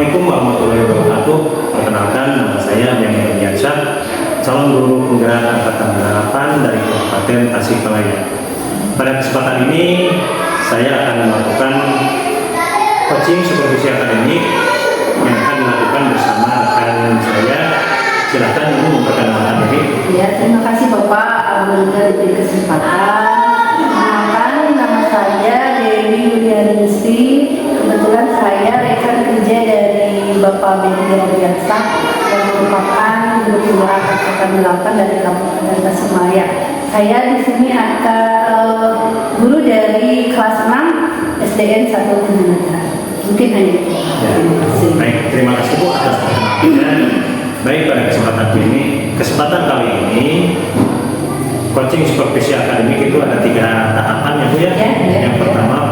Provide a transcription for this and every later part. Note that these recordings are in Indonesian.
Assalamualaikum warahmatullahi wabarakatuh. Perkenalkan, nama saya Memang Yansyah, calon guru penggerak angkatan 8 dari Kabupaten Tasikmalaya. Pada kesempatan ini, saya akan melakukan coaching supervisi akademik yang akan dilakukan bersama rekan saya. Silakan Ibu memperkenalkan diri. Ya, terima kasih Bapak Alhamdulillah diberi kesempatan. Perkenalkan, nama saya Dewi Yulianisti. Kebetulan saya rekan kerja dari Bapak Benny Yansyah yang merupakan guru penggerak angkatan 8 dari Kabupaten Tasikmalaya. Saya di sini akan guru dari kelas 6 SDN 1 Tunanetra. Mungkin hanya itu. Ya. Baik, terima kasih Bu atas perkenalkannya. Baik, pada kesempatan kali ini coaching supervisi akademik itu ada 3 tahapan ya Bu ya. Yang pertama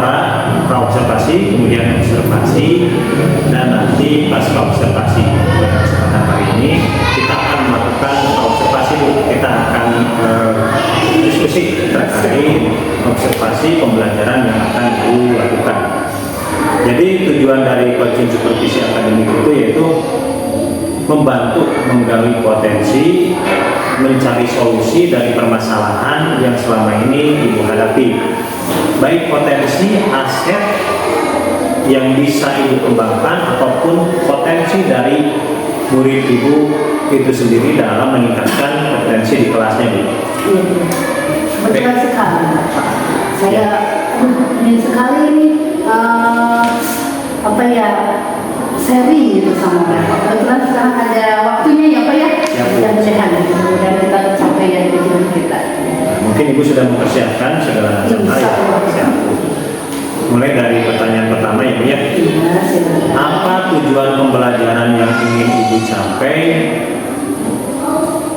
pra-observasi, kemudian observasi, dan nanti pasca observasi. Pada kesempatan kali ini kita akan melakukan pra-observasi Bu. Kita akan diskusi terkait observasi pembelajaran yang akan dilakukan. Jadi tujuan dari coaching supervisi akademik itu yaitu membantu menggali potensi, mencari solusi dari permasalahan yang selama ini Ibu hadapi. Baik potensi aset yang bisa Ibu kembangkan ataupun potensi dari murid Ibu itu sendiri dalam meningkatkan potensi di kelasnya Bu. Iya, betul sekali Pak. Saya ingin sekali ini sharing gitu sama Bapak. Kebetulan sekarang ada waktunya ya Pak ya. Mudah-mudahan dan kita capai yang tujuan kita. Mungkin Ibu sudah mempersiapkan segala macam hal ya. Mulai dari pertanyaan pertama ya Bu ya. Apa tujuan pembelajaran yang ingin Ibu capai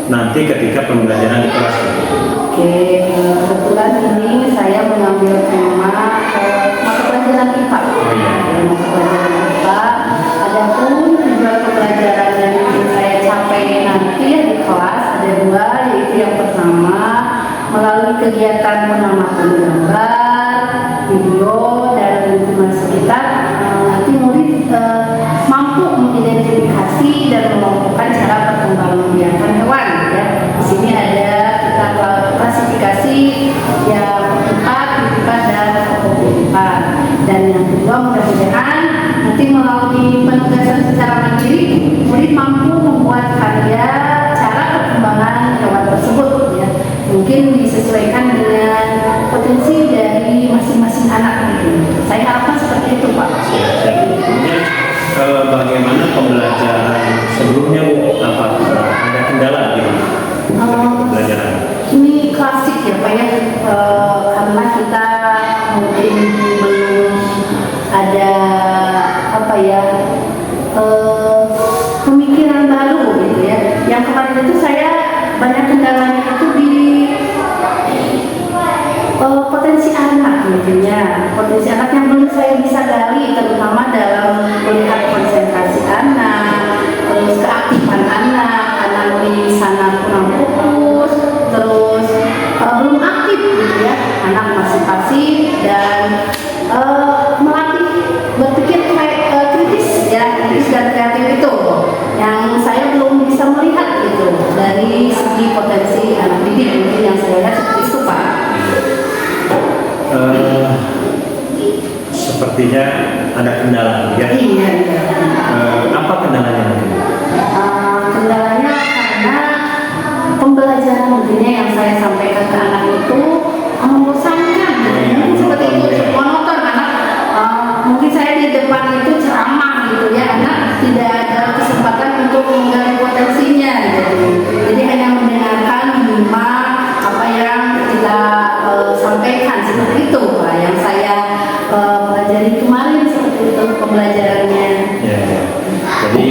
nanti ketika pembelajaran di kelas? Oke, kebetulan ini saya mengambil tema mata pelajaran IPA. Mata pelajaran IPA. Adapun tujuan pembelajaran yang ingin saya capai nanti ya di kelas ada 2, yaitu yang pertama melalui kegiatan mengamati gambar, video, dan lingkungan sekitar, nanti murid mampu mengidentifikasi dan mengelompokkan cara perkembangbiakan hewan. Ya, di sini ada kita klasifikasi yang titipan dan titipan. Dan yang kedua mudah-mudahan nanti melalui penugasan secara mandiri, murid mampu membuat karya cara perkembangan hewan tersebut. Ya, mungkin disesuaikan dengan potensi dari masing-masing anak. Saya harapkan seperti itu Pak. Bagaimana pembelajaran sebelumnya Bu? Apakah ada kendala gitu? Pembelajaran ini klasik ya Pak ya, karena kita mungkin belum ada pemikiran baru gitu ya. Yang kemarin itu saya banyak kendalanya itu di potensi anak gitu ya. Potensi anak yang belum saya bisa gali, terutama dalam melihat konsentrasi anak, terus keaktifan anak di sana kurang fokus, terus belum aktif gitu ya. Anak masih pasif dan melatih berpikir kritis ya, kritis dan kreatif itu yang saya belum bisa melihat gitu dari segi potensi anak didik. Mungkin yang saya lihat seperti itu Pak. Sepertinya ada kendala ya. Iya. Apa kendalanya? Kendalanya karena pembelajaran mungkinnya yang saya sampaikan ke anak itu membosankan. Seperti itu, monoton anak. Mungkin saya di depan itu ceramah gitu ya, anak tidak ada kesempatan untuk menggali potensinya gitu. Jadi hanya mendengarkan menyimak apa yang kita sampaikan seperti itu Pak, yang saya pelajari kemarin seperti itu pembelajarannya. Ya. Jadi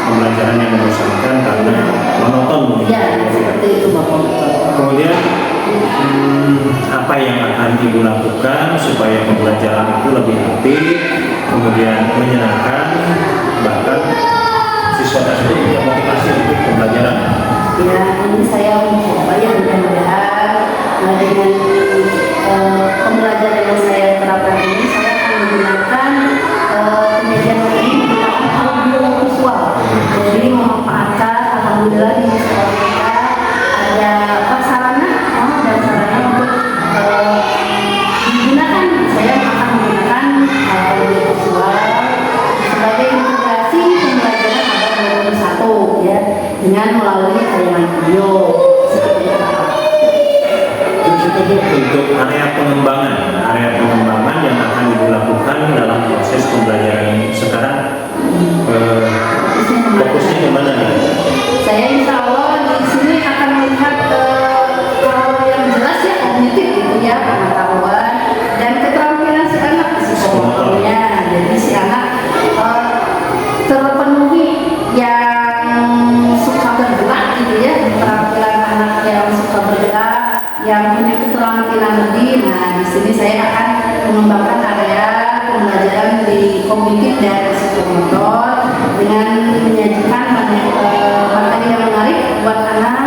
pembelajaran yang membosankan karena monoton. Ya, seperti itu Bapak. Kemudian apa yang akan Ibu lakukan supaya pembelajaran itu lebih aktif, kemudian menyenangkan, bahkan siswa tersebut punya motivasi untuk pembelajaran? Ya, ini saya mencoba ya mudah-mudahan dengan pembelajaran yang saya terapkan ini saya akan menggunakan Nah, di sini saya akan mengembangkan area pembelajaran di kognitif dan psikomotor dengan menyajikan materi yang menarik buat anak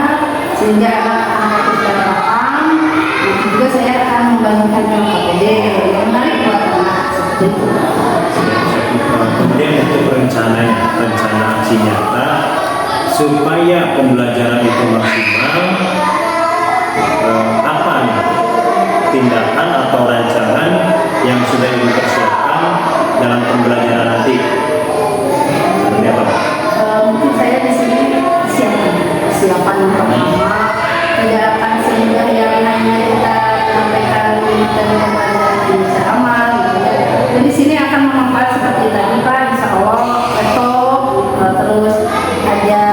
sehingga anak akan fokus dan paham. Nah, juga saya akan membagikan KPD yang menarik buat anak seperti itu. Kemudian untuk rencana aksi nyata supaya pembelajaran itu maksimal, apa nih tindakan atau rancangan yang sudah Ibu persiapkan dalam pembelajaran nanti? Seperti apa, Pak? Mungkin saya di sini siapan yang pertama tidak akan semudah yang hanya kita sampaikan dan pembelajaran yang bisa aman gitu ya. Jadi di sini akan memanfaat seperti tadi Pak, insya Allah laptop, terus ada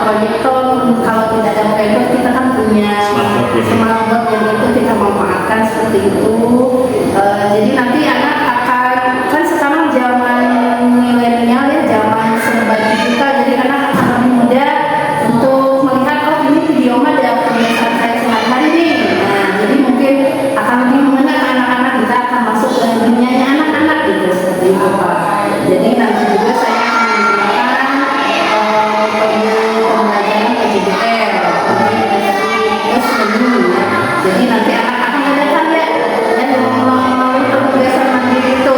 proyektor. Kalau tidak ada proyektor kita kan punya smartboard yang itu kita manfaatkan seperti itu. Jadi nanti anak akan, kan sekarang zaman milenial ya, zaman serba digital, jadi anak akan lebih mudah untuk melihat, oh ini video mah ada kebiasaan saya sehari-hari nih. Nah, jadi mungkin akan lebih mengenal anak-anak, kita akan masuk ke dunianya anak-anak gitu, seperti itu Pak. Jadi nanti juga saya akan menggunakan pembelajaran PJBL, jadi nanti anak akan mendatang ya, dan melalui kebiasaan mandiri itu.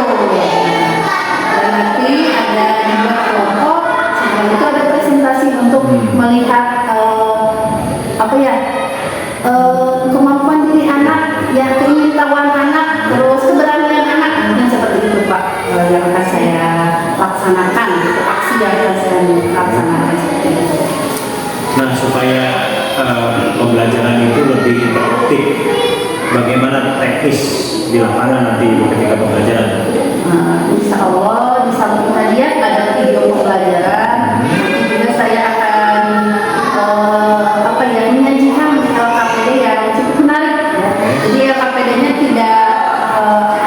Dan nanti ada juga kelompok, setelah itu ada presentasi untuk melihat apa ya, kemampuan diri anak, ya keingintahuan anak, terus keberanian anak, yang seperti itu Pak, yang akan saya laksanakan, itu aksi yang akan saya laksanakan seperti itu. Nah, supaya pembelajaran itu lebih interaktif, bagaimana teknis di lapangan nanti ketika pembelajaran? Insya Allah di samping tadi ya ada video pembelajaran, nanti juga saya akan menyajikan KPD yang cukup menarik ya. Jadi KPD-nya tidak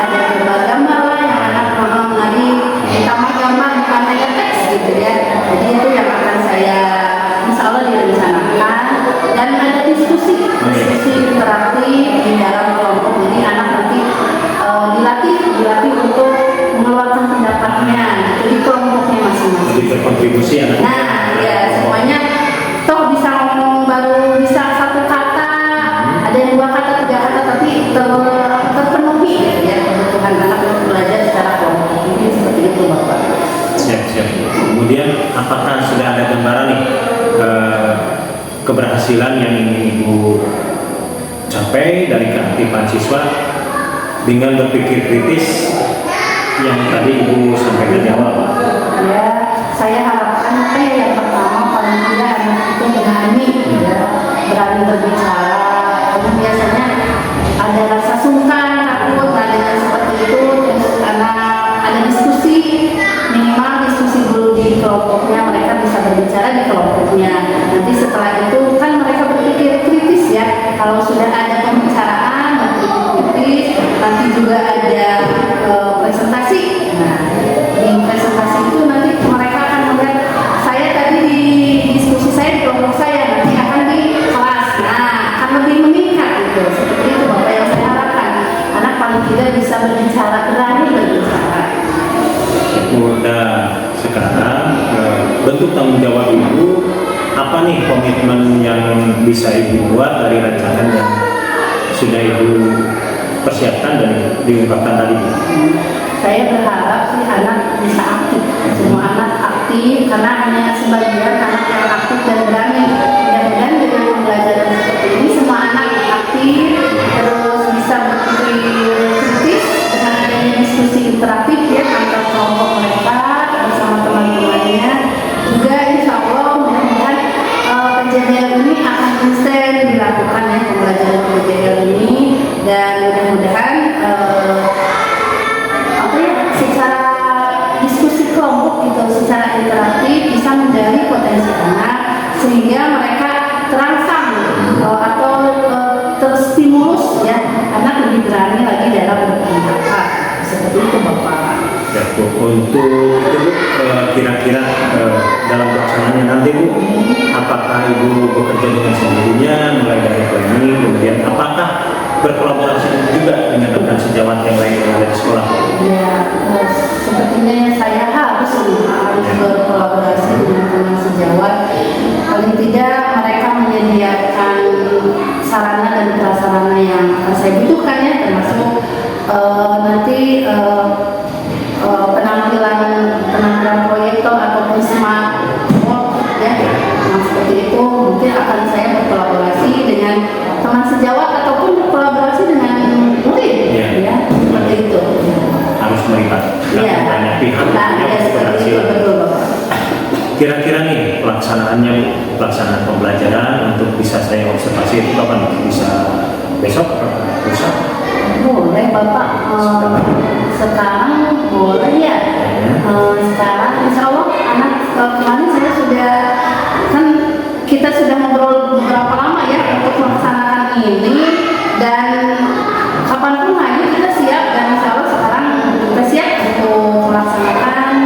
ada gambar-gambar lah yang anak mengenali, ditambah gambar bukan hanya teks gitu ya. Jadi itu yang akan saya insya Allah direncanakan, dan ada diskusi interaktif di dalam kelompok. Jadi anak nanti dilatih untuk mengeluarkan pendapatnya di kelompoknya masing-masing. Jadi berkontribusi anak. Nah, ya semuanya toh bisa ngomong baru bisa satu kata, ada yang 2 kata, 3 kata, tapi terpenuhi ya kebutuhan anak untuk belajar secara kelompok. Mungkin seperti itu Bapak. Siap. Kemudian apakah sudah ada gambaran nih keberhasilan yang ingin Ibu capai dari keaktifan siswa dengan berpikir kritis yang tadi Ibu sampaikan di awal, Pak? Ya, saya harapkan yang pertama paling tidak anak itu berani berbicara. Karena biasanya ada rasa sungkan, takut, dengan seperti itu, terus anak ada diskusi, minimal diskusi dulu di kelompoknya, mereka bisa berbicara di kelompoknya. Nanti setelah itu kan mereka berpikir kritis ya. Kalau sudah ada pembicaraan, berpikir kritis, nanti juga ada presentasi. Nah, di presentasi itu nanti mereka akan melihat saya tadi di diskusi saya di kelompok saya, nanti akan di kelas. Nah, akan lebih meningkat gitu. Seperti itu Bapak yang saya harapkan. Anak paling tidak bisa berbicara, berani berbicara. Udah sekarang bentuk tanggung jawab Ibu apa nih, komitmen yang bisa Ibu buat dari rancangan yang sudah Ibu persiapkan dan diungkapkan tadi? Saya berharap sih anak bisa aktif, semua anak aktif, karena hanya sebagian anak yang aktif dan berani. Mudah-mudahan dengan pembelajaran seperti ini semua anak aktif, terus bisa berpikir kritis dengan adanya diskusi interaktif ya antar kelompok mereka bersama teman-temannya. Juga insya Allah mudah-mudahan PJBL ini akan konsisten dilakukan ya, pembelajaran PJBL ini, dan mudah-mudahan secara diskusi kelompok gitu, secara interaktif bisa menjadi potensi anak sehingga mereka terangsang atau terstimulus ya, anak lebih berani lagi dalam berpendapat. Seperti itu Bapak. Ya, Bu. Untuk itu kira-kira dalam pelaksanaannya nanti Bu, apakah Ibu bekerja dengan sendirinya mulai dari planning, kemudian apakah berkolaborasi juga dengan rekan sejawat yang lain yang ada di sekolah? Ya, sepertinya saya harus berkolaborasi dengan teman sejawat. Paling tidak mereka menyediakan sarana dan prasarana yang akan saya butuhkan ya, termasuk nanti penampilan proyektor ataupun smart board ya. Nah, seperti itu mungkin akan saya berkolaborasi dengan teman sejawat ataupun berkolaborasi dengan murid ya, seperti itu. Harus melibatkan banyak pihak Ya, seperti itu, betul Bapak. Kira-kira nih pelaksanaan pembelajaran untuk bisa saya observasi itu kapan? Bisa besok atau lusa? Boleh Bapak, sekarang boleh ya. Sekarang insya Allah anak kemarin saya sudah, kan kita sudah ngobrol beberapa lama ya untuk melaksanakan ini, dan kapanpun lagi kita siap, dan insya Allah sekarang kita siap untuk melaksanakan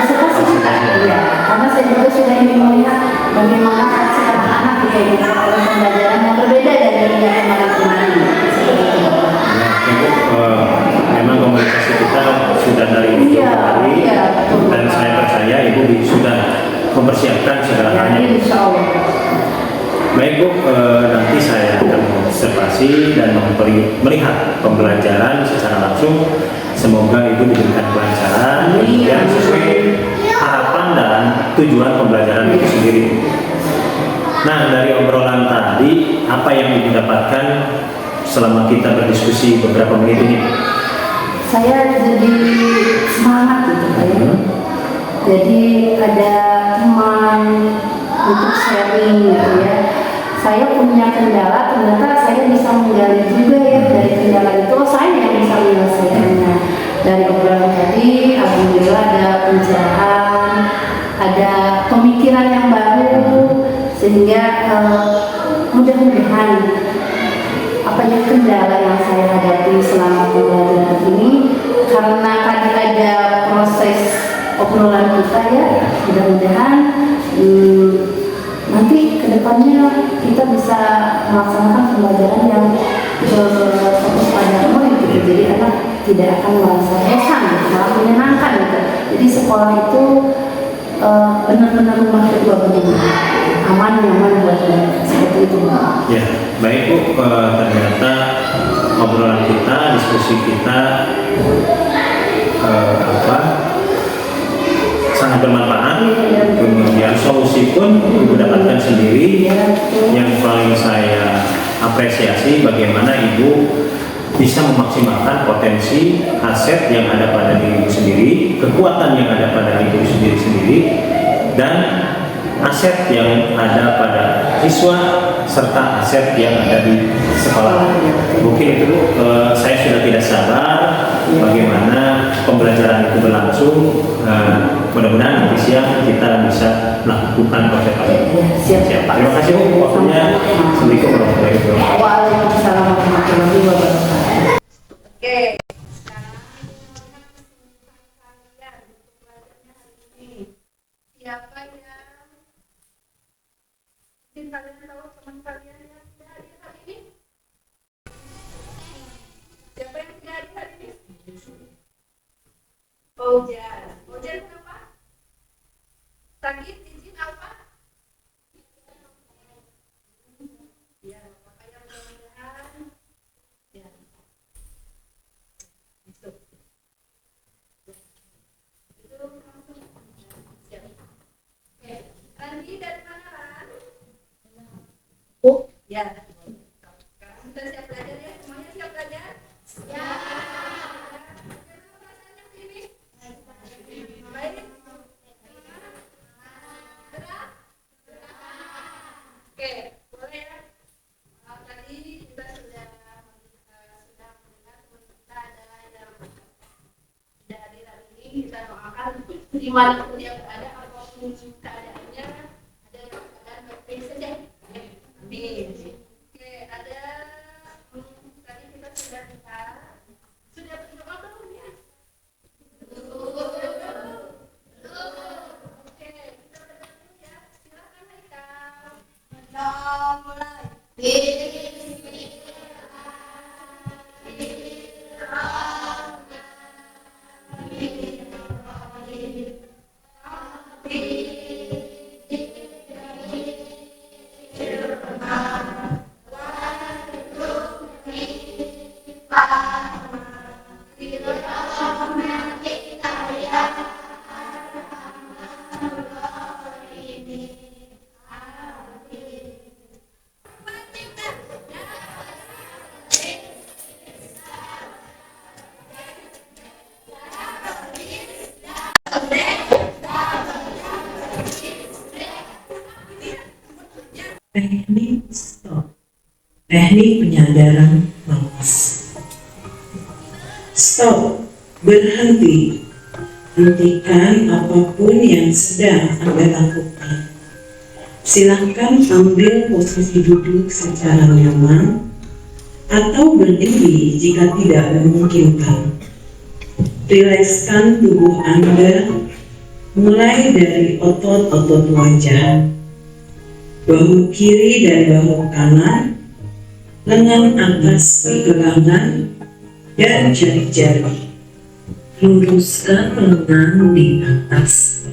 observasi kita ya, karena saya juga sudah ingin melihat bagaimana reaksi anak-anak di pembelajaran yang berbeda dari yang kemarin-kemarin. Memang komunikasi kita sudah dari hari, dan saya percaya Ibu sudah mempersiapkan segala halnya. Baik Bu, nanti saya akan observasi dan melihat pembelajaran secara langsung. Semoga Ibu diberikan kelancaran yang sesuai harapan dan tujuan pembelajaran itu sendiri. Nah, dari obrolan tadi, apa yang Ibu dapatkan selama kita berdiskusi beberapa menit ini? Saya jadi semangat gitu ya. Jadi ada teman untuk sharing gitu ya. Saya punya kendala, ternyata saya bisa menggali juga ya dari kendala itu. Saya yang bisa menyelesaikannya. Dari obrolan tadi, alhamdulillah ada pencerahan, ada pemikiran yang baru, sehingga mudah-mudahan apa ya kendala yang saya hadapi selama pembelajaran ini, karena tadi ada proses obrolan kita ya, mudah-mudahan nanti kedepannya kita bisa melaksanakan pembelajaran yang fokus pada murid gitu. Jadi anak tidak akan merasa bosan, malah menyenangkan gitu. Jadi sekolah itu benar-benar rumah kedua bagi aman, nyaman buat mereka, seperti itu. Ya, baik Bu, ternyata obrolan kita, diskusi kita sangat bermanfaat. Kemudian solusi pun Ibu dapatkan sendiri. Yang paling saya apresiasi bagaimana Ibu bisa memaksimalkan potensi aset yang ada pada diri Ibu sendiri, kekuatan yang ada pada Ibu sendiri, dan aset yang ada pada siswa serta aset yang ada di sekolah. Mungkin itu saya sudah tidak sabar bagaimana pembelajaran itu berlangsung. Mudah-mudahan nanti siang kita bisa melakukan observasi. Siap. Terima kasih Bu waktunya. Assalamualaikum warahmatullahi wabarakatuh. Waalaikumsalam warahmatullahi wabarakatuh. Oke. Siapa yang mungkin kalian tahu teman kalian yang tidak hadir hari ini? Siapa yang tidak hadir hari ini? Ojan kenapa? Sakit, izin apa? Ya, makanya mudah-mudahan ya. Itu langsung siap. Oke, Randi dari mana Ran? Ya. Sekarang sudah siap belajar ya? Semuanya siap belajar? Siap. Baik. Oke, boleh ya. Tadi kita sudah mendengar teman kita ada yang tidak hadir hari ini. Kita doakan dimanapun dia berada, apapun keadaannya, ada yang keadaan baik-baik saja. Amin. Oke, ada tadi kita sudah berdoa belum ya? Oke, kita berdoa dulu ya. Silakan Haikal. Mulai. Teknik penyadaran malas. Stop, berhenti. Hentikan apapun yang sedang Anda lakukan. Silakan ambil posisi duduk secara nyaman atau berdiri jika tidak memungkinkan. Rilekskan tubuh Anda mulai dari otot-otot wajah, bahu kiri dan bahu kanan, lengan atas pergelangan, dan jari-jari. Luruskan lengan di atas.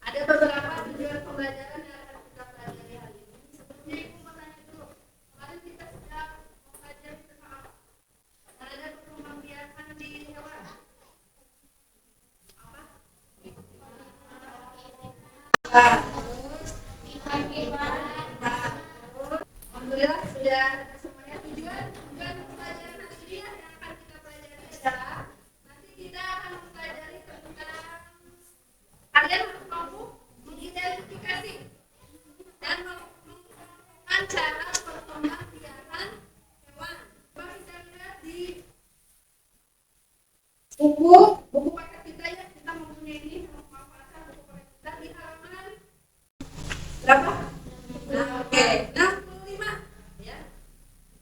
Ada beberapa tujuan pembelajaran yang akan kita pelajari hari ini. Sebelumnya Ibu mau tanya dulu, kemarin kita sudah mempelajari tentang apa? Ada perkembangbiakan di hewan. Apa? Alhamdulillah sudah semuanya. Tujuan pembelajaran hari ini yang akan kita pelajari adalah nanti kita akan mempelajari tentang kalian harus mampu mengidentifikasi dan menemukan cara perkembangbiakan hewan. Coba kita lihat di buku paket kita ya, kita mempunyai ini memanfaatkan buku paket kita di halaman berapa? Nah, oke, 65 ya.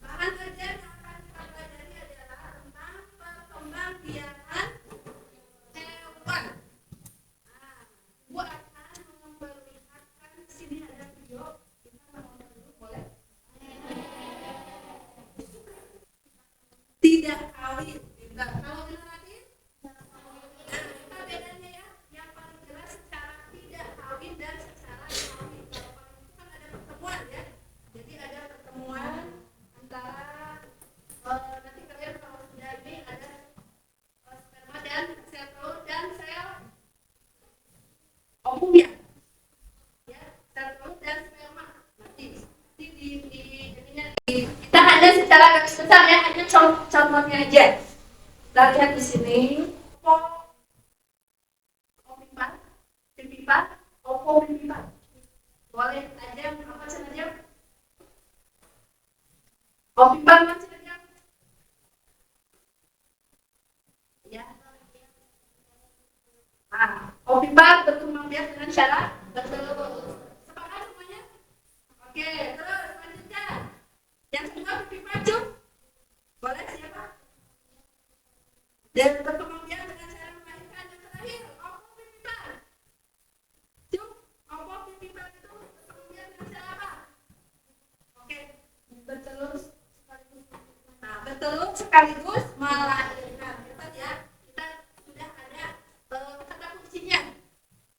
Bahan ajar yang akan kita pelajari adalah tentang perkembangbiakan hewan. Bu akan memperlihatkan di sini ada video. Kita nonton dulu boleh? Tidak kawin. Kalau generatif, apa bedanya ya? Yang paling jelas secara tidak kawin dan secara kawin. Kalau kawin itu kan ada pertemuan ya. Jadi ada pertemuan antara nanti kalian kalau sudah ini ada sperma dan sel telur dan sel ovum ya, sel telur dan sperma. Nanti di ininya kita hanya secara garis besar ya, hanya contohnya aja. Kita lihat di sini ovipa, pipipa, ovopipa. Boleh aja apa saja. Ovipa apa saja? Ya. Ovipa berkembang biak dengan cara bertelur. Sepakat semuanya? Oke, terus selanjutnya. Yang kedua pipipa cum. Boleh siapa? Dan berkembang biak dengan cara melahirkan. Yang terakhir, ovopipa. Cum, ovopipa itu berkembang biak dengan cara apa? Oke, bertelur sekaligus. Nah, bertelur sekaligus melahirkan. Hebat ya. Kita sudah ada kata kuncinya.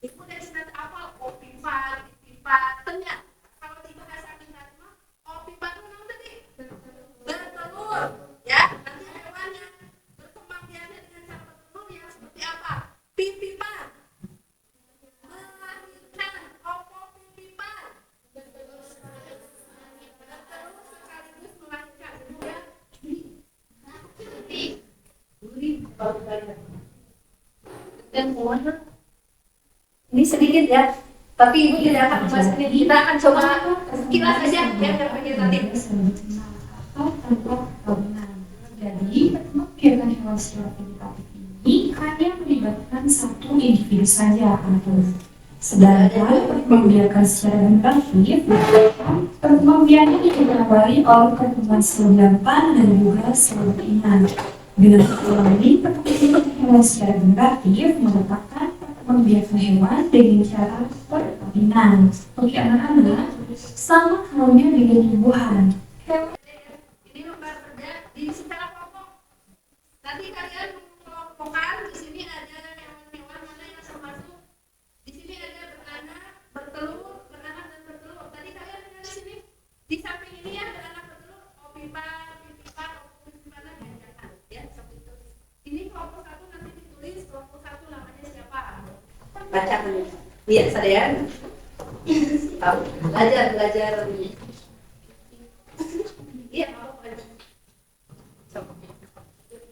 Ibu dari sudah hafal ovipa, pipipa, tenya. Kalau di bahasa Inggris mah ovipa itu namanya tadi bertelur. Ya, nanti hewan yang berkembang biaknya dengan cara bertelur yang seperti apa? Pipipa. Melahirkan ovopipa. Bertelur sekaligus melahirkan. Kemudian dan warna ini sedikit ya, tapi ibu tidak akan membahas ini. Kita akan coba sekilas saja ya yang vegetatif. Jadi, perkembangbiakan hewan secara vegetatif ini hanya melibatkan satu individu saja, teman-teman. Sedangkan perkembangbiakan secara generatif, perkembangbiakan ini diawali oleh perkembangan selodapan dan juga selobatinan. Dengan kata lain, perkembangbiakan hewan secara generatif merupakan perkembangbiakan hewan dengan cara perkawinan. Oke anak-anak, sama halnya dengan tumbuhan. Ini lembar kerja di secara kelompok. Nanti kalian mengelompokkan di sini ada hewan-hewan mana yang termasuk. Di sini ada beranak, bertelur, beranak dan bertelur. Tadi kalian lihat di sini di samping ini ya beranak bertelur, ovipa, pipipa, ovipipana dan jangan ya seperti itu. Ini kelompok satu nanti ditulis kelompok satu namanya siapa? Baca dulu. Iya, saya. Belajar. Iya, mau coba.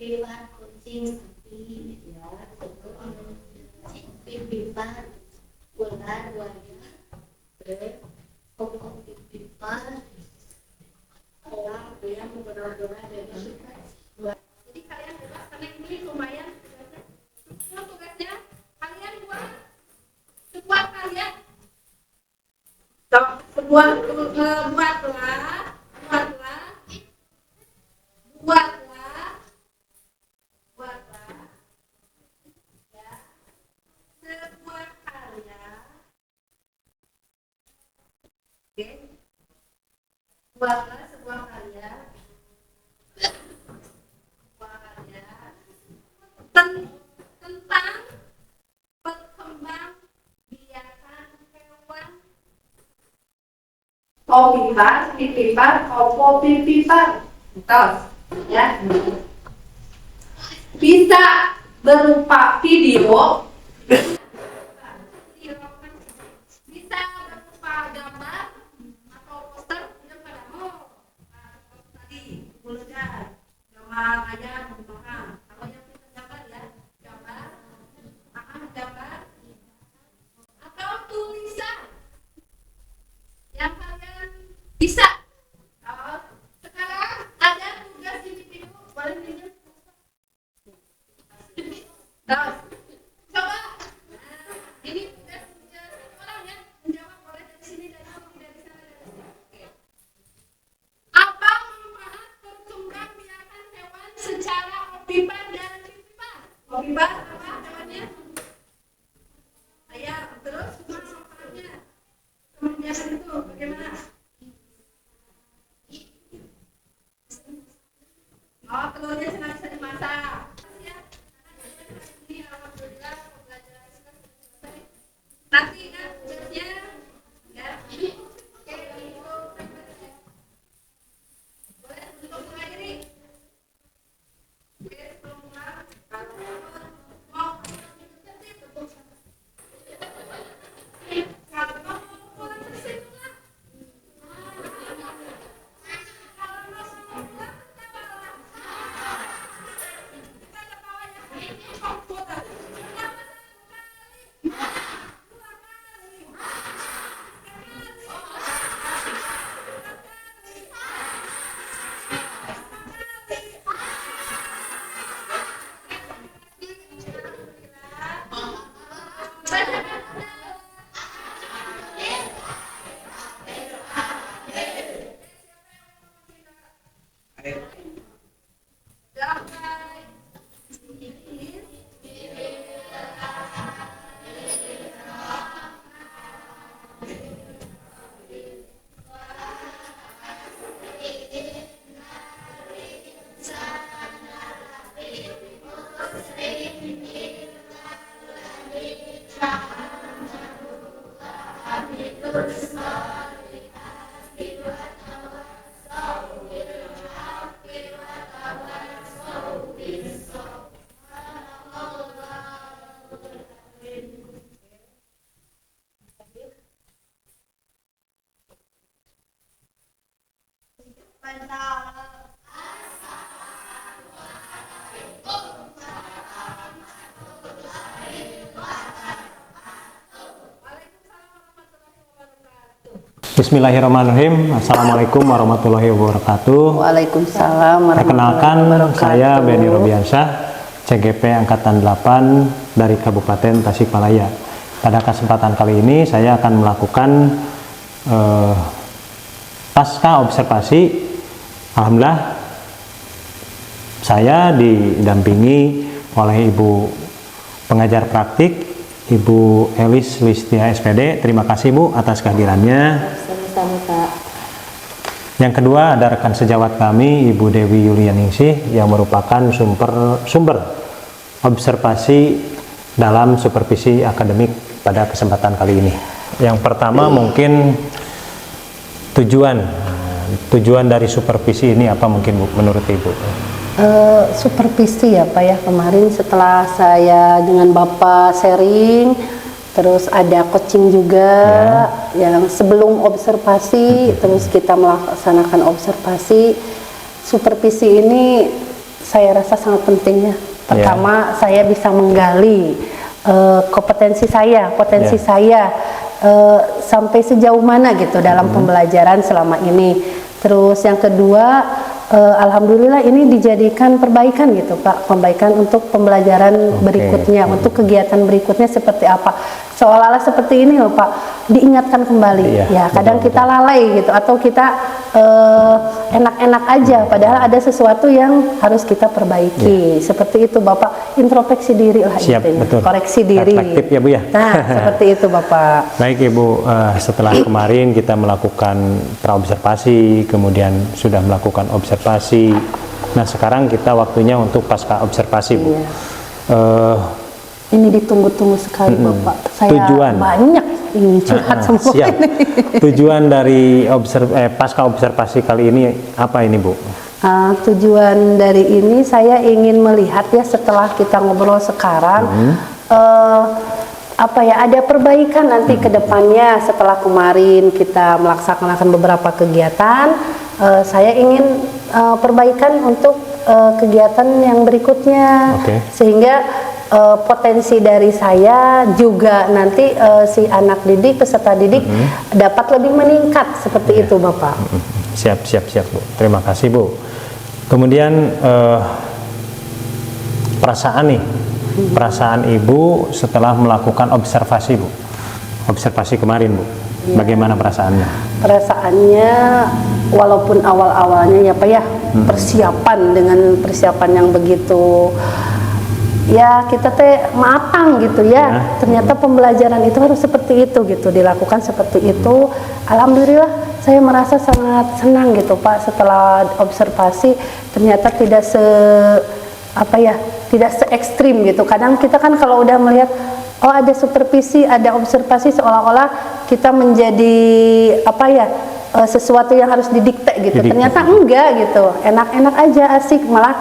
Hewan, kucing, sapi, ya. pipa, ular, pokok pipa, orang yang benar-benar dari suka. Jadi kalian bebas karena ini lumayan tugasnya. Tugasnya kalian buatlah ya sebuah karya. Oke, buatlah sebuah karya tentang perkembang biakan hewan. Pipipar, terus ya. Bisa berupa video, bisa berupa gambar atau poster yang tadi belajar gambar aja paham. Kalau yang kita gambar ya gambar atau tulisan yang kalian bisa. Sekarang ada tugas individu, boleh minjem. Terus, coba. Nah, ini tugas orang ya menjawab, boleh dari sini, dari sini, dari sana, dari sini. Oke. Apa manfaat perkembang biakan hewan secara opipar dan pipipar? Opipar apa hewannya? Ayam. Terus manfaatnya kebiasaan itu bagaimana? Oh, telurnya senang bisa dimasak. Ini alhamdulillah pembelajaran sudah selesai. Nanti kan tugasnya ya. Oke, boleh untuk mengakhiri. Oke, sebelum pulang, mau kalau mau pulang terus pulang. Kalau mau pulang Bismillahirrahmanirrahim. Assalamualaikum warahmatullahi wabarakatuh. Waalaikumsalam Perkenalkan, saya Benny Robiansyah, CGP Angkatan 8 dari Kabupaten Tasikmalaya. Pada kesempatan kali ini saya akan melakukan pasca observasi. Alhamdulillah saya didampingi oleh Ibu pengajar praktik, Ibu Elis Listia SPD. Terima kasih Bu atas kehadirannya. Sama-sama, Pak. Yang kedua ada rekan sejawat kami Ibu Dewi Yulianingsih yang merupakan sumber observasi dalam supervisi akademik pada kesempatan kali ini. Yang pertama mungkin tujuan dari supervisi ini apa mungkin Bu menurut Ibu? Supervisi ya Pak ya, kemarin setelah saya dengan Bapak sharing, terus ada coaching juga yang sebelum observasi, terus kita melaksanakan observasi. Supervisi ini saya rasa sangat penting ya. Pertama saya bisa menggali kompetensi saya, potensi Ya. saya sampai sejauh mana gitu dalam pembelajaran selama ini. Terus yang kedua, alhamdulillah ini dijadikan perbaikan gitu Pak, perbaikan untuk pembelajaran berikutnya, untuk kegiatan berikutnya seperti apa. Seolah-olah seperti ini loh Pak, diingatkan kembali. Iya, Ya kadang betul, kita lalai gitu, atau kita enak-enak aja, padahal ada sesuatu yang harus kita perbaiki. Seperti itu Bapak, introspeksi diri lah Siap, intinya, betul. koreksi diri. Reflektif ya Bu ya. Nah seperti itu Bapak. Baik Ibu, setelah kemarin kita melakukan praobservasi, kemudian sudah melakukan observasi. Nah sekarang kita waktunya untuk pasca observasi Bu. Iya. Ini ditunggu-tunggu sekali Bapak. Saya Tujuan. banyak ingin curhat semua Siap. ini. Tujuan dari pasca observasi kali ini apa ini Bu? Tujuan dari ini saya ingin melihat ya setelah kita ngobrol sekarang, apa ya, ada perbaikan nanti ke depannya setelah kemarin kita melaksanakan beberapa kegiatan. Saya ingin perbaikan untuk kegiatan yang berikutnya, sehingga potensi dari saya juga nanti si anak didik, peserta didik dapat lebih meningkat seperti itu Bapak. Siap Bu. Terima kasih Bu. Kemudian perasaan nih, perasaan Ibu setelah melakukan observasi Bu, observasi kemarin Bu, bagaimana perasaannya? Perasaannya walaupun awal-awalnya ya Pak ya, persiapan dengan persiapan yang begitu ya kita teh matang gitu ya. Ternyata pembelajaran itu harus seperti itu gitu, dilakukan seperti itu. Alhamdulillah saya merasa sangat senang gitu Pak setelah observasi. Ternyata tidak tidak se ekstrim gitu. Kadang kita kan kalau udah melihat oh ada supervisi, ada observasi, seolah-olah kita menjadi sesuatu yang harus didikte gitu. Ternyata enggak gitu, enak-enak aja, asik, malah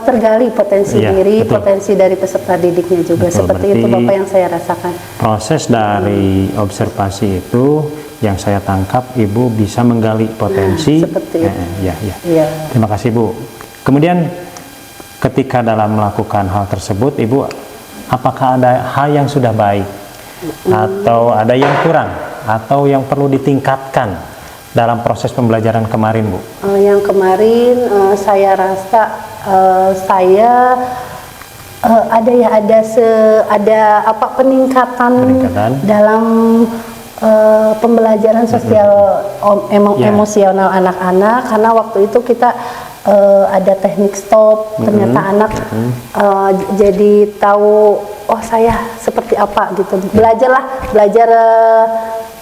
tergali potensi diri, potensi dari peserta didiknya juga. Seperti itu Bapak yang saya rasakan. Proses dari observasi itu yang saya tangkap Ibu bisa menggali potensi. Seperti itu. Ya. Terima kasih Bu. Kemudian ketika dalam melakukan hal tersebut Ibu, apakah ada hal yang sudah baik atau ada yang kurang atau yang perlu ditingkatkan dalam proses pembelajaran kemarin Bu? Yang kemarin saya rasa ada peningkatan dalam pembelajaran sosial emosional anak-anak, karena waktu itu kita ada teknik stop. Ternyata anak jadi tahu oh saya seperti apa gitu,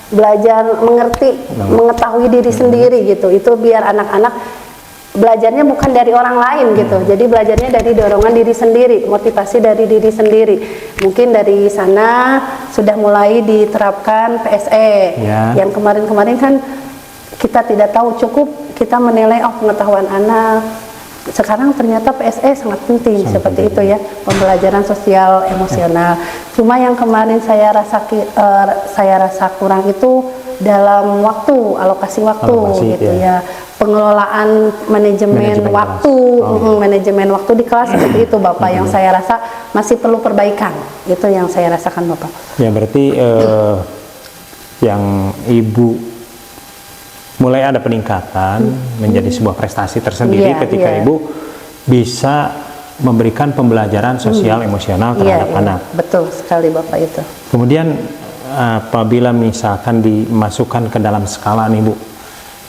belajar mengerti, mengetahui diri sendiri gitu. Itu biar anak-anak belajarnya bukan dari orang lain gitu, jadi belajarnya dari dorongan diri sendiri, motivasi dari diri sendiri. Mungkin dari sana sudah mulai diterapkan PSE. Yang kemarin-kemarin kan kita tidak tahu, cukup kita menilai pengetahuan anak. Sekarang ternyata PSE sangat penting, seperti itu ya, pembelajaran sosial emosional. Cuma yang kemarin saya rasa kurang itu dalam waktu, alokasi waktu gitu ya. Pengelolaan manajemen waktu, manajemen waktu di kelas seperti itu Bapak, yang saya rasa masih perlu perbaikan. Itu yang saya rasakan Bapak. Ya berarti yang Ibu mulai ada peningkatan menjadi sebuah prestasi tersendiri ketika Ibu bisa memberikan pembelajaran sosial emosional terhadap anak. Betul sekali Bapak itu. Kemudian apabila misalkan dimasukkan ke dalam skala nih Bu,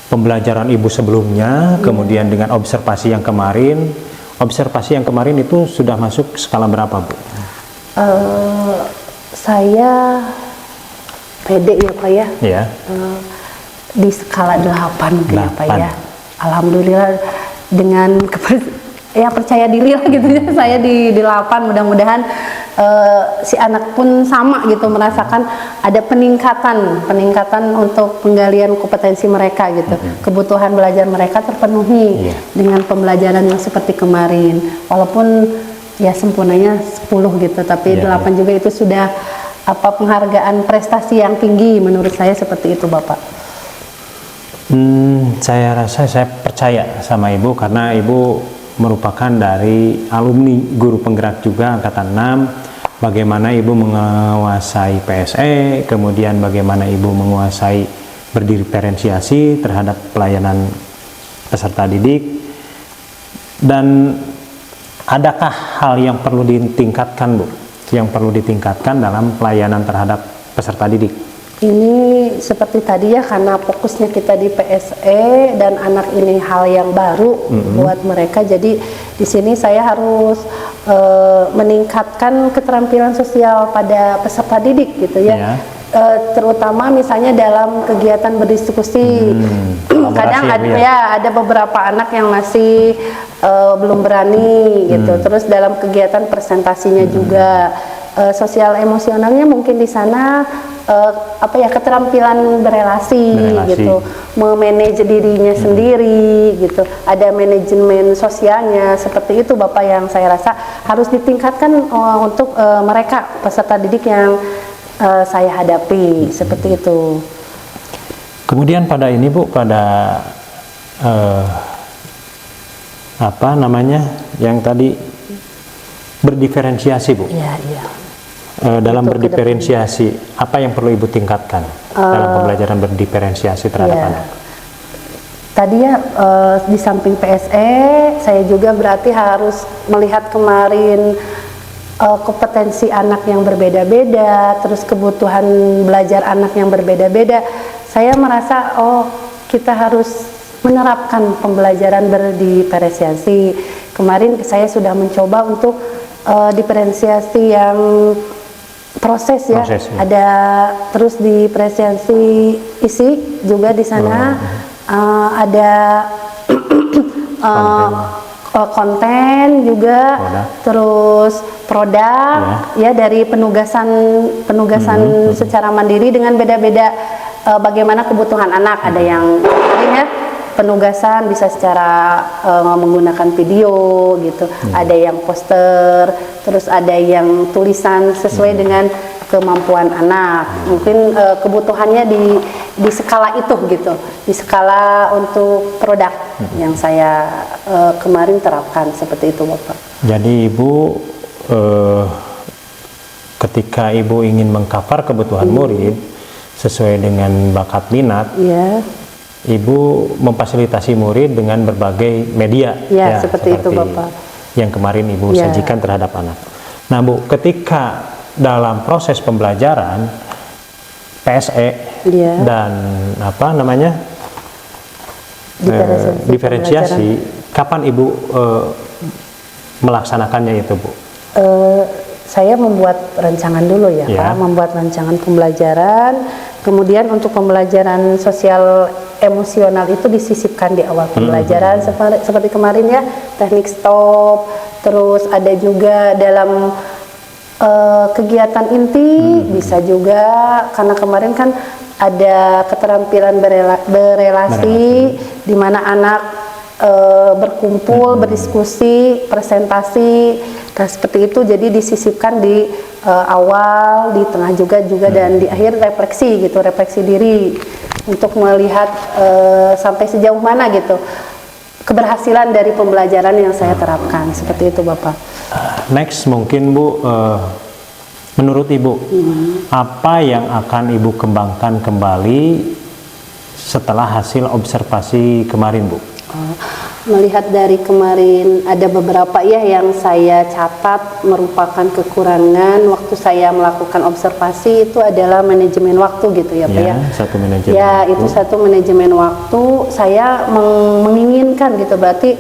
pembelajaran Ibu sebelumnya, kemudian dengan observasi yang kemarin itu sudah masuk skala berapa Bu? Saya pede ya Pak ya. Di skala 8 mungkin ya Pak ya. Alhamdulillah dengan percaya diri lah gitu ya, saya di 8. Mudah-mudahan si anak pun sama gitu, merasakan ada peningkatan untuk penggalian kompetensi mereka gitu. Kebutuhan belajar mereka terpenuhi dengan pembelajaran yang seperti kemarin. Walaupun ya sempurnanya 10 gitu, tapi 8 juga itu sudah penghargaan prestasi yang tinggi menurut saya, seperti itu Bapak. Saya percaya sama Ibu karena Ibu merupakan dari alumni guru penggerak juga angkatan 6. bagaimana Ibu menguasai PSE, kemudian bagaimana Ibu menguasai berdiferensiasi terhadap pelayanan peserta didik, dan adakah hal yang perlu ditingkatkan, Bu? Yang perlu ditingkatkan dalam pelayanan terhadap peserta didik? Ini seperti tadi ya, karena fokusnya kita di PSE dan anak ini hal yang baru buat mereka. Jadi di sini saya harus meningkatkan keterampilan sosial pada peserta didik gitu ya. Terutama misalnya dalam kegiatan berdiskusi. Kadang ada beberapa anak yang masih belum berani gitu. Terus dalam kegiatan presentasinya juga sosial emosionalnya mungkin di sana keterampilan berelasi gitu, memanage dirinya sendiri gitu, ada manajemen sosialnya, seperti itu Bapak, yang saya rasa harus ditingkatkan untuk mereka peserta didik yang saya hadapi, seperti itu. Kemudian pada ini Bu, pada yang tadi berdiferensiasi Bu. Iya. Dalam berdiferensiasi, apa yang perlu Ibu tingkatkan dalam pembelajaran berdiferensiasi terhadap anak? Tadi ya, di samping PSE, saya juga berarti harus melihat kemarin kompetensi anak yang berbeda-beda, terus kebutuhan belajar anak yang berbeda-beda. Saya merasa, kita harus menerapkan pembelajaran berdiferensiasi. Kemarin saya sudah mencoba untuk diferensiasi yang proses ya. Ada terus diferensiasi isi juga di sana. Ada konten juga, terus produk ya, dari penugasan secara mandiri dengan beda-beda bagaimana kebutuhan anak. Ada yang penugasan bisa secara menggunakan video gitu, ada yang poster, terus ada yang tulisan sesuai dengan kemampuan anak. Mungkin kebutuhannya di skala itu gitu, di skala untuk produk yang saya kemarin terapkan, seperti itu Bapak. Jadi Ibu ketika Ibu ingin mengcover kebutuhan murid sesuai dengan bakat minat, Ibu memfasilitasi murid dengan berbagai media, seperti itu Bapak, yang kemarin Ibu sajikan terhadap anak. Nah Bu, ketika dalam proses pembelajaran PSE dan diferensiasi, kapan Ibu melaksanakannya itu Bu? Saya membuat rancangan dulu ya Pak, membuat rancangan pembelajaran, kemudian untuk pembelajaran sosial emosional itu disisipkan di awal pembelajaran, seperti kemarin ya, teknik stop, terus ada juga dalam kegiatan inti, bisa juga karena kemarin kan ada keterampilan berelasi di mana anak berkumpul, berdiskusi, presentasi, nah seperti itu. Jadi disisipkan di awal, di tengah juga dan di akhir refleksi gitu, refleksi diri untuk melihat sampai sejauh mana gitu keberhasilan dari pembelajaran yang saya terapkan, seperti itu Bapak. Next mungkin Bu, menurut Ibu apa yang akan Ibu kembangkan kembali setelah hasil observasi kemarin Bu? Melihat dari kemarin ada beberapa ya yang saya catat merupakan kekurangan waktu saya melakukan observasi, itu adalah manajemen waktu gitu ya Pak ya. Satu manajemen waktu. Itu satu manajemen waktu. Saya menginginkan gitu, berarti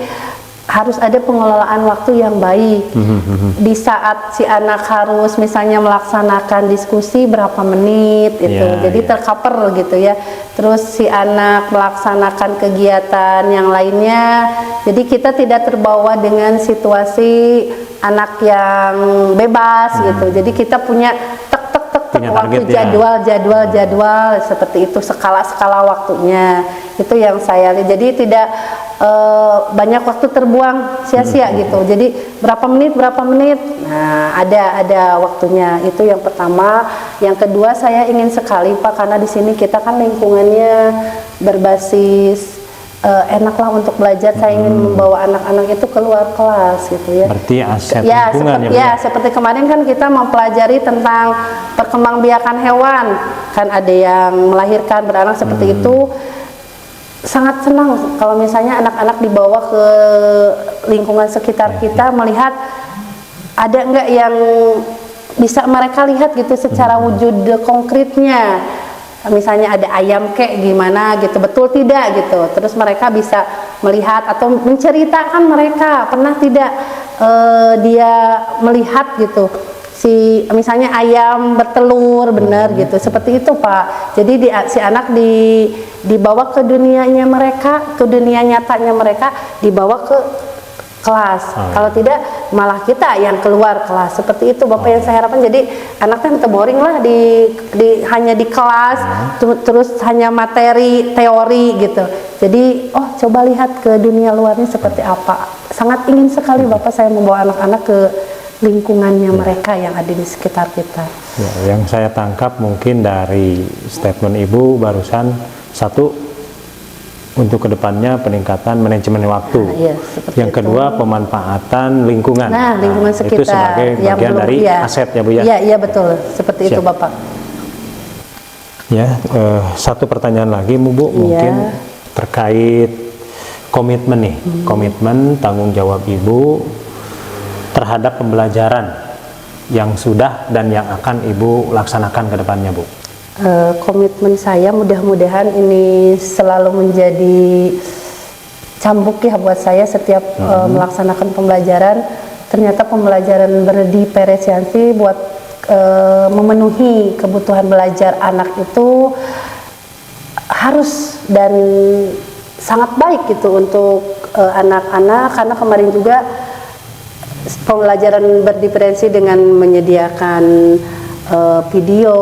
harus ada pengelolaan waktu yang baik. Di saat si anak harus misalnya melaksanakan diskusi berapa menit itu, jadi tercover gitu ya. Terus si anak melaksanakan kegiatan yang lainnya, jadi kita tidak terbawa dengan situasi anak yang bebas gitu. Jadi kita punya waktu jadwal seperti itu, skala waktunya itu yang saya lihat. Jadi tidak banyak waktu terbuang sia-sia gitu. Jadi berapa menit, nah ada waktunya. Itu yang pertama. Yang kedua, saya ingin sekali Pak, karena di sini kita kan lingkungannya berbasis enaklah untuk belajar. Saya ingin membawa anak-anak itu keluar kelas gitu ya. Berarti aset Ya, lingkungan seperti, Bu, ya, seperti kemarin kan kita mempelajari tentang perkembangbiakan hewan, kan ada yang melahirkan beranak seperti itu. Sangat senang kalau misalnya anak-anak dibawa ke lingkungan sekitar kita, melihat ada enggak yang bisa mereka lihat gitu secara wujud konkretnya. Misalnya ada ayam kayak gimana gitu, betul tidak gitu. Terus mereka bisa melihat atau menceritakan mereka pernah tidak dia melihat gitu si misalnya ayam bertelur benar gitu, seperti itu Pak. Jadi si anak dibawa ke dunianya mereka, ke dunia nyatanya mereka, dibawa ke kelas. Kalau tidak malah kita yang keluar kelas, seperti itu Bapak yang saya harapkan. Jadi anaknya tidak boring lah hanya di kelas terus hanya materi teori gitu. Jadi coba lihat ke dunia luarnya seperti apa. Sangat ingin sekali Bapak saya membawa anak-anak ke lingkungannya mereka yang ada di sekitar kita. Ya, yang saya tangkap mungkin dari statement Ibu barusan, satu, untuk kedepannya peningkatan manajemen waktu. Iya, yang kedua, pemanfaatan lingkungan. Nah, lingkungan sekitar itu sebagai bagian dari aset ya Bu ya. Iya betul, seperti itu Bapak. Ya, satu pertanyaan lagi Bu, mungkin terkait komitmen nih, komitmen tanggung jawab Ibu terhadap pembelajaran yang sudah dan yang akan Ibu laksanakan ke depannya Bu. Komitmen saya mudah-mudahan ini selalu menjadi cambuk ya buat saya setiap melaksanakan pembelajaran. Ternyata pembelajaran berdiferensiasi buat memenuhi kebutuhan belajar anak itu harus dan sangat baik gitu untuk anak-anak, karena kemarin juga pembelajaran berdiferensi dengan menyediakan video,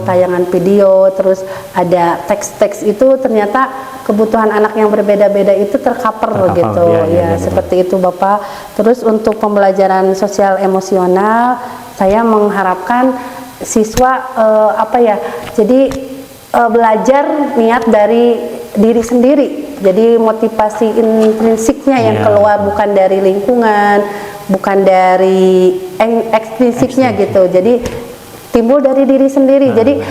tayangan video, terus ada teks-teks itu ternyata kebutuhan anak yang berbeda-beda itu tercover gitu ya, seperti itu Bapak. Terus untuk pembelajaran sosial emosional saya mengharapkan siswa jadi belajar niat dari diri sendiri, jadi motivasi intrinsiknya yang keluar, bukan dari lingkungan, bukan dari ekstrinsiknya gitu. Jadi timbul dari diri sendiri. Jadi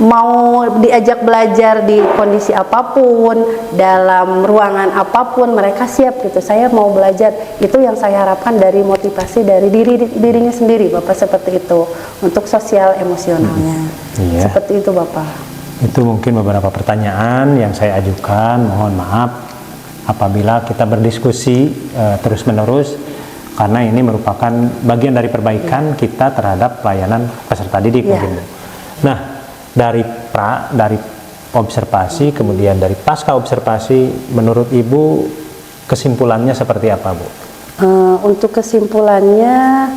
mau diajak belajar di kondisi apapun, dalam ruangan apapun, mereka siap gitu. Saya mau belajar. Itu yang saya harapkan dari motivasi dari dirinya sendiri Bapak, seperti itu untuk sosial emosionalnya. Seperti itu Bapak. Itu mungkin beberapa pertanyaan yang saya ajukan. Mohon maaf apabila kita berdiskusi terus-menerus, karena ini merupakan bagian dari perbaikan kita terhadap pelayanan peserta didik mungkin. Nah, dari observasi, kemudian dari pasca observasi, menurut Ibu kesimpulannya seperti apa Bu? Untuk kesimpulannya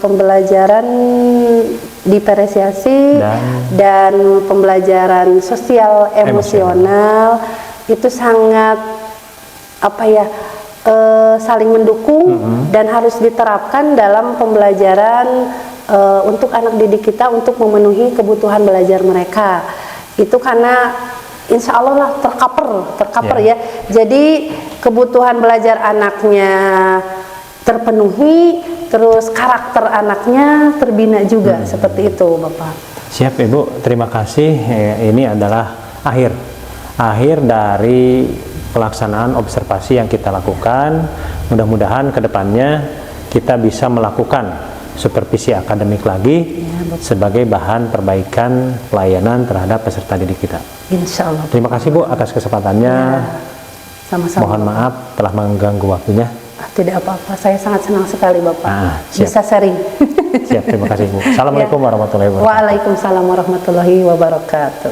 pembelajaran diferensiasi dan pembelajaran sosial emosional itu sangat saling mendukung dan harus diterapkan dalam pembelajaran untuk anak didik kita untuk memenuhi kebutuhan belajar mereka. Itu karena insya Allah lah tercover ya. Jadi kebutuhan belajar anaknya terpenuhi, terus karakter anaknya terbina juga, seperti itu Bapak. Siap Ibu, terima kasih. Ini adalah akhir dari pelaksanaan observasi yang kita lakukan. Mudah-mudahan ke depannya kita bisa melakukan supervisi akademik lagi sebagai bahan perbaikan pelayanan terhadap peserta didik kita. Insya Allah. Terima kasih Bu atas kesempatannya. Sama-sama. Mohon maaf telah mengganggu waktunya. Tidak apa-apa, saya sangat senang sekali Bapak bisa sharing. Siap, terima kasih Bu. Assalamualaikum warahmatullahi wabarakatuh. Waalaikumsalam warahmatullahi wabarakatuh.